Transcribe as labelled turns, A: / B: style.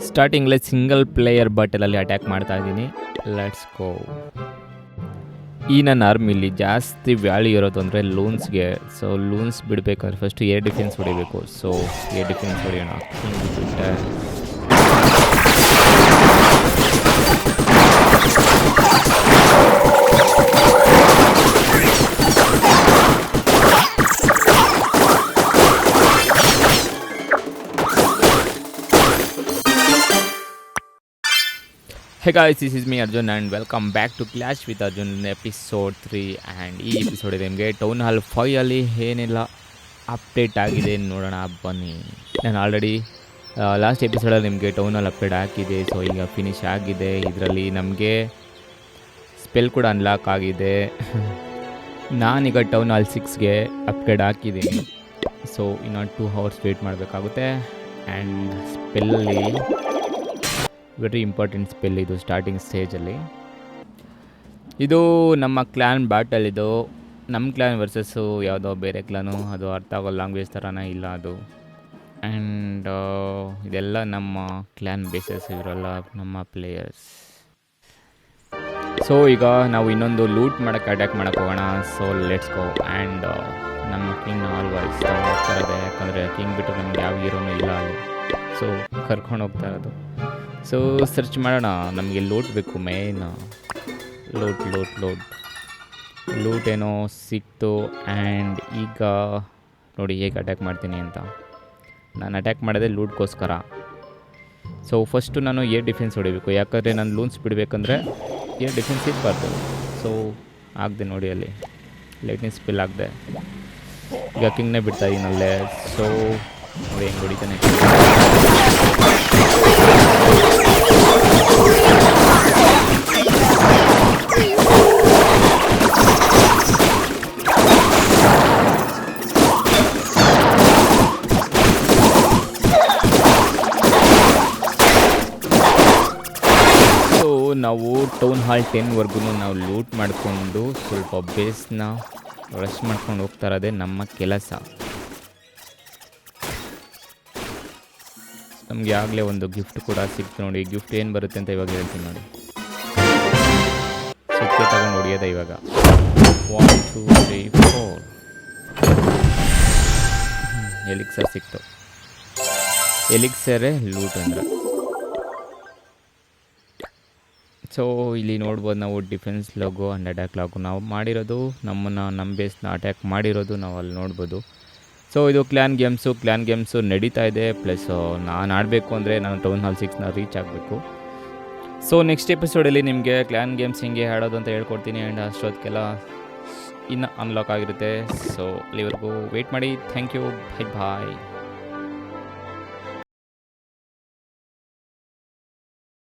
A: ಸ್ಟಾರ್ಟಿಂಗ್ಲೇ single player ಬಾಟಲಲ್ಲಿ attack ಮಾಡ್ತಾ ಇದ್ದೀನಿ. Let's go. ಈ ನನ್ನ ಆರ್ಮಿಲಿ ಜಾಸ್ತಿ ವ್ಯಾಲ್ಯೂ ಇರೋದು ಅಂದರೆ ಲೂನ್ಸ್ಗೆ. ಸೊ ಲೂನ್ಸ್ ಬಿಡಬೇಕಂದ್ರೆ ಫಸ್ಟು ಏರ್ ಡಿಫೆನ್ಸ್ ಹೊಡಿಬೇಕು. ಸೊ ಏರ್ ಡಿಫೆನ್ಸ್ ಹೊಡೆಯೋಣ. ಬಿಟ್ಟೆ Hey guys, this is me Arjun and welcome back to Clash with Arjun episode 3 and ಈ ಎಪಿಸೋಡ್ ಇದೆ ನಿಮಗೆ ಟೌನ್ ಹಾಲ್ 5 ಅಲ್ಲಿ ಏನೆಲ್ಲ ಅಪ್ಡೇಟ್ ಆಗಿದೆ ನೋಡೋಣ ಬನ್ನಿ. ನಾನು ಆಲ್ರೆಡಿ ಲಾಸ್ಟ್ ಎಪಿಸೋಡಲ್ಲಿ ನಿಮಗೆ ಟೌನ್ ಹಾಲ್ ಅಪ್ಡೇಟ್ ಹಾಕಿದೆ. ಸೊ ಈಗ ಫಿನಿಶ್ ಆಗಿದೆ. ಇದರಲ್ಲಿ ನಮಗೆ ಸ್ಪೆಲ್ ಕೂಡ ಅನ್ಲಾಕ್ ಆಗಿದೆ. ನಾನೀಗ ಟೌನ್ ಹಾಲ್ 6ಗೆ ಅಪ್ಡೇಟ್ ಹಾಕಿದ್ದೀನಿ. ಸೊ ಇನ್ನು 2 hours ವೇಟ್ ಮಾಡಬೇಕಾಗುತ್ತೆ. ಆ್ಯಂಡ್ ಸ್ಪೆಲ್ಲಲ್ಲಿ ವೆರಿ ಇಂಪಾರ್ಟೆಂಟ್ ಸ್ಪೆಲ್ ಇದು ಸ್ಟಾರ್ಟಿಂಗ್ ಸ್ಟೇಜಲ್ಲಿ. ಇದು ನಮ್ಮ ಕ್ಲಾನ್ ಬ್ಯಾಟಲ್. ಇದು ನಮ್ಮ ಕ್ಲಾನ್ ವರ್ಸಸ್ಸು ಯಾವುದೋ ಬೇರೆ ಕ್ಲಾನು, ಅದು ಅರ್ಥ ಆಗೋ ಲ್ಯಾಂಗ್ವೇಜ್ ಥರನೇ ಇಲ್ಲ ಅದು. ಆ್ಯಂಡ್ ಇದೆಲ್ಲ ನಮ್ಮ ಕ್ಲಾನ್ ಬೇಸಸ್, ಇವರೆಲ್ಲ ನಮ್ಮ ಪ್ಲೇಯರ್ಸ್. ಸೊ ಈಗ ನಾವು ಇನ್ನೊಂದು ಲೂಟ್ ಮಾಡೋಕ್ಕೆ ಅಟ್ಯಾಕ್ ಮಾಡೋಕ್ಕೆ ಹೋಗೋಣ. So let's go. ಆ್ಯಂಡ್ ನಮ್ಮ ಕಿಂಗ್ ಆಲ್ವೈಸ್ ಹೋಗ್ತಾ ಇರೋದೆ, ಯಾಕಂದರೆ ಕಿಂಗ್ ಬಿಟ್ಟು ನಮ್ಗೆ ಯಾವ ಹೀರೋನೂ ಇಲ್ಲ ಅಲ್ಲಿ. ಸೊ ಕರ್ಕೊಂಡು ಹೋಗ್ತಾ ಇರೋದು. ಸೊ ಸರ್ಚ್ ಮಾಡೋಣ. ನಮಗೆ ಲೂಟ್ ಬೇಕು, ಮೇನ್ ಲೂಟ್ ಏನೋ ಸಿಕ್ತು. ಆ್ಯಂಡ್ ಈಗ ನೋಡಿ ಹೇಗೆ ಅಟ್ಯಾಕ್ ಮಾಡ್ತೀನಿ ಅಂತ. ನಾನು ಅಟ್ಯಾಕ್ ಮಾಡೋದೇ ಲೂಟ್ಗೋಸ್ಕರ. ಸೊ ಫಸ್ಟು ನಾನು ಏರ್ ಡಿಫೆನ್ಸ್ ಹೊಡಿಬೇಕು, ಯಾಕಂದರೆ ನಾನು ಲೂನ್ಸ್ ಬಿಡಬೇಕಂದ್ರೆ ಏರ್ ಡಿಫೆನ್ಸ್ ಇರಬಾರ್ದು. ಸೊ ಆಗದೆ ನೋಡಿ ಅಲ್ಲಿ ಲೈಟ್ನಿಂಗ್ ಸ್ಪಿಲ್ ಆಗದೆ. ಈಗ ಕಿಂಗ್ನೇ ಬಿಡ್ತಾ ಇದೀನಲ್ಲೇ. ಸೊ ನೋಡಿ ಹೆಂಗೆ ಹೊಡಿತಾನೆ. ನಾವು ಟೌನ್ ಹಾಲ್ 10ವರೆಗೂ ನಾವು ಲೂಟ್ ಮಾಡಿಕೊಂಡು ಸ್ವಲ್ಪ ಬೇಸ್ನ ರಶ್ ಮಾಡ್ಕೊಂಡು ಹೋಗ್ತಾ ಇರೋದೇ ನಮ್ಮ ಕೆಲಸ. ನಮಗೆ ಆಗಲೇ ಒಂದು ಗಿಫ್ಟ್ ಕೂಡ ಸಿಕ್ತು ನೋಡಿ. ಗಿಫ್ಟ್ ಏನು ಬರುತ್ತೆ ಅಂತ ಇವಾಗ ಹೇಳ್ತೀನಿ ನೋಡಿ. ಸುತ್ತೆ ತಗೊಂಡು ಹೊಡಿಯೋದೆ ಇವಾಗ. 1 2 3 4 ಎಲಿಕ್ಸರ್ ಸಿಕ್ತು. ಎಲಿಕ್ಸರೇ ಲೂಟ್ ಅಂದ್ರೆ. ಸೊ ಇಲ್ಲಿ ನೋಡ್ಬೋದು ನಾವು ಡಿಫೆನ್ಸ್ ಲಾಗು ಆ್ಯಂಡ್ ಅಟ್ಯಾಕ್ ಲಾಗು ನಾವು ಮಾಡಿರೋದು, ನಮ್ಮ ಬೇಸ್ನ ಅಟ್ಯಾಕ್ ಮಾಡಿರೋದು ನಾವು ಅಲ್ಲಿ ನೋಡ್ಬೋದು. ಸೊ ಇದು ಕ್ಲಾನ್ ಗೇಮ್ಸು ನಡೀತಾ ಇದೆ. ಪ್ಲಸ್ ನಾನು ಆಡಬೇಕು ಅಂದರೆ ನಾನು ಟೌನ್ ಹಾಲ್ 6ನ ರೀಚ್ ಆಗಬೇಕು. ಸೊ ನೆಕ್ಸ್ಟ್ ಎಪಿಸೋಡಲ್ಲಿ ನಿಮಗೆ ಕ್ಲಾನ್ ಗೇಮ್ಸ್ ಹಿಂಗೆ ಆಡೋದು ಅಂತ ಹೇಳ್ಕೊಡ್ತೀನಿ. ಆ್ಯಂಡ್ ಅಷ್ಟೊತ್ತಿಗೆಲ್ಲ ಇನ್ನು ಅನ್ಲಾಕ್ ಆಗಿರುತ್ತೆ. ಸೊ ಅಲ್ಲಿವರೆಗೂ ವೆಯ್ಟ್ ಮಾಡಿ. Thank you. ಬಾಯ್.